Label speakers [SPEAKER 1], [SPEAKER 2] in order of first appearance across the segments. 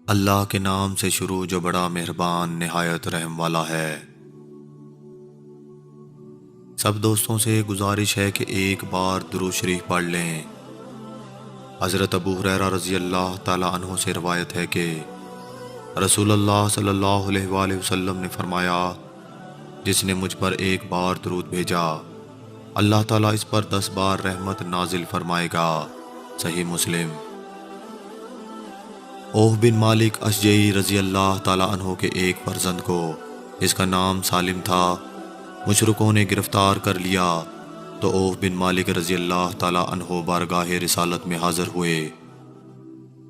[SPEAKER 1] اللہ کے نام سے شروع جو بڑا مہربان نہایت رحم والا ہے۔ سب دوستوں سے گزارش ہے کہ ایک بار درود شریف پڑھ لیں۔ حضرت ابو ہریرہ رضی اللہ تعالی عنہ سے روایت ہے کہ رسول اللہ صلی اللہ علیہ وآلہ وسلم نے فرمایا، جس نے مجھ پر ایک بار درود بھیجا، اللہ تعالیٰ اس پر 10 بار رحمت نازل فرمائے گا۔ صحیح مسلم۔ اوف بن مالک اشجعی رضی اللہ تعالیٰ عنہ کے ایک فرزند کو، جس کا نام سالم تھا، مشرکوں نے گرفتار کر لیا تو اوف بن مالک رضی اللہ تعالیٰ عنہ بارگاہ رسالت میں حاضر ہوئے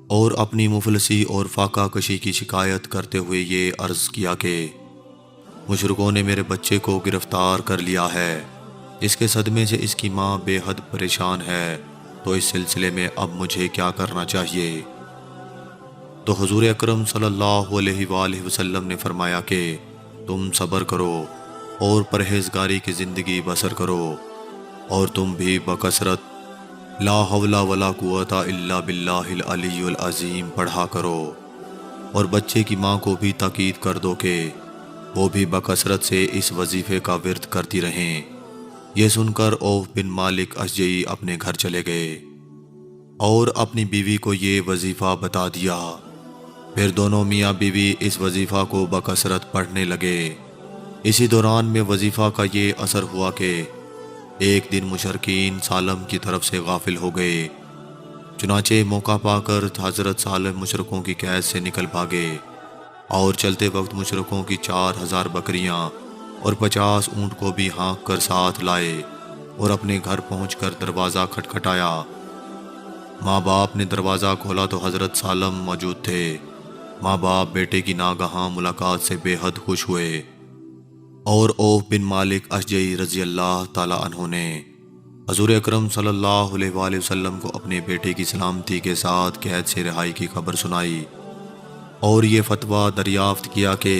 [SPEAKER 1] اور اپنی مفلسی اور فاقہ کشی کی شکایت کرتے ہوئے یہ عرض کیا کہ مشرکوں نے میرے بچے کو گرفتار کر لیا ہے، اس کے صدمے سے اس کی ماں بے حد پریشان ہے، تو اس سلسلے میں اب مجھے کیا کرنا چاہیے؟ تو حضور اکرم صلی اللہ علیہ وآلہ وسلم نے فرمایا کہ تم صبر کرو اور پرہیزگاری کی زندگی بسر کرو، اور تم بھی بکثرت لا حول ولا قوت الا باللہ العلی العظیم پڑھا کرو، اور بچے کی ماں کو بھی تاکید کر دو کہ وہ بھی بکثرت سے اس وظیفے کا ورد کرتی رہیں۔ یہ سن کر اوف بن مالک اشجعی اپنے گھر چلے گئے اور اپنی بیوی کو یہ وظیفہ بتا دیا۔ پھر دونوں میاں بیوی اس وظیفہ کو بکثرت پڑھنے لگے۔ اسی دوران میں وظیفہ کا یہ اثر ہوا کہ ایک دن مشرکین سالم کی طرف سے غافل ہو گئے، چنانچہ موقع پا کر حضرت سالم مشرکوں کی قید سے نکل بھاگے اور چلتے وقت مشرکوں کی 4000 بکریاں اور 50 اونٹ کو بھی ہانک کر ساتھ لائے اور اپنے گھر پہنچ کر دروازہ کھٹکھٹایا۔ ماں باپ نے دروازہ کھولا تو حضرت سالم موجود تھے۔ ماں باپ بیٹے کی ناگہاں ملاقات سے بے حد خوش ہوئے، اور اوف بن مالک اشجعی رضی اللہ تعالی عنہ نے حضور اکرم صلی اللہ علیہ وآلہ وسلم کو اپنے بیٹے کی سلامتی کے ساتھ قید سے رہائی کی خبر سنائی اور یہ فتویٰ دریافت کیا کہ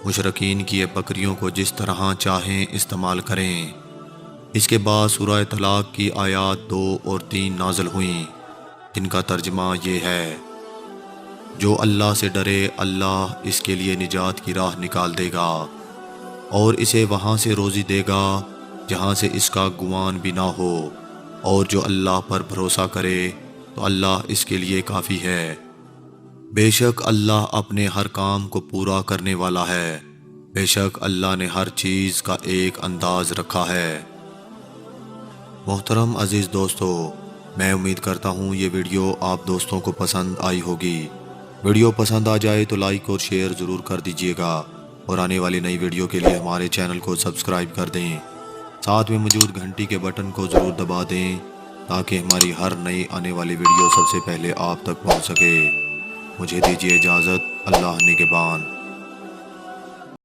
[SPEAKER 1] مشرکین کی یہ بکریوں کو جس طرح چاہیں استعمال کریں۔ اس کے بعد سورہ طلاق کی آیات 2 اور 3 نازل ہوئیں، جن کا ترجمہ یہ ہے، جو اللہ سے ڈرے اللہ اس کے لیے نجات کی راہ نکال دے گا اور اسے وہاں سے روزی دے گا جہاں سے اس کا گمان بھی نہ ہو، اور جو اللہ پر بھروسہ کرے تو اللہ اس کے لیے کافی ہے۔ بے شک اللہ اپنے ہر کام کو پورا کرنے والا ہے، بے شک اللہ نے ہر چیز کا ایک انداز رکھا ہے۔ محترم عزیز دوستو، میں امید کرتا ہوں یہ ویڈیو آپ دوستوں کو پسند آئی ہوگی۔ ویڈیو پسند آ جائے تو لائک اور شیئر ضرور کر دیجیے گا، اور آنے والی نئی ویڈیو کے لیے ہمارے چینل کو سبسکرائب کر دیں، ساتھ میں موجود گھنٹی کے بٹن کو ضرور دبا دیں تاکہ ہماری ہر نئی آنے والی ویڈیو سب سے پہلے آپ تک پہنچ سکے۔ مجھے دیجیے اجازت، اللہ نگہبان۔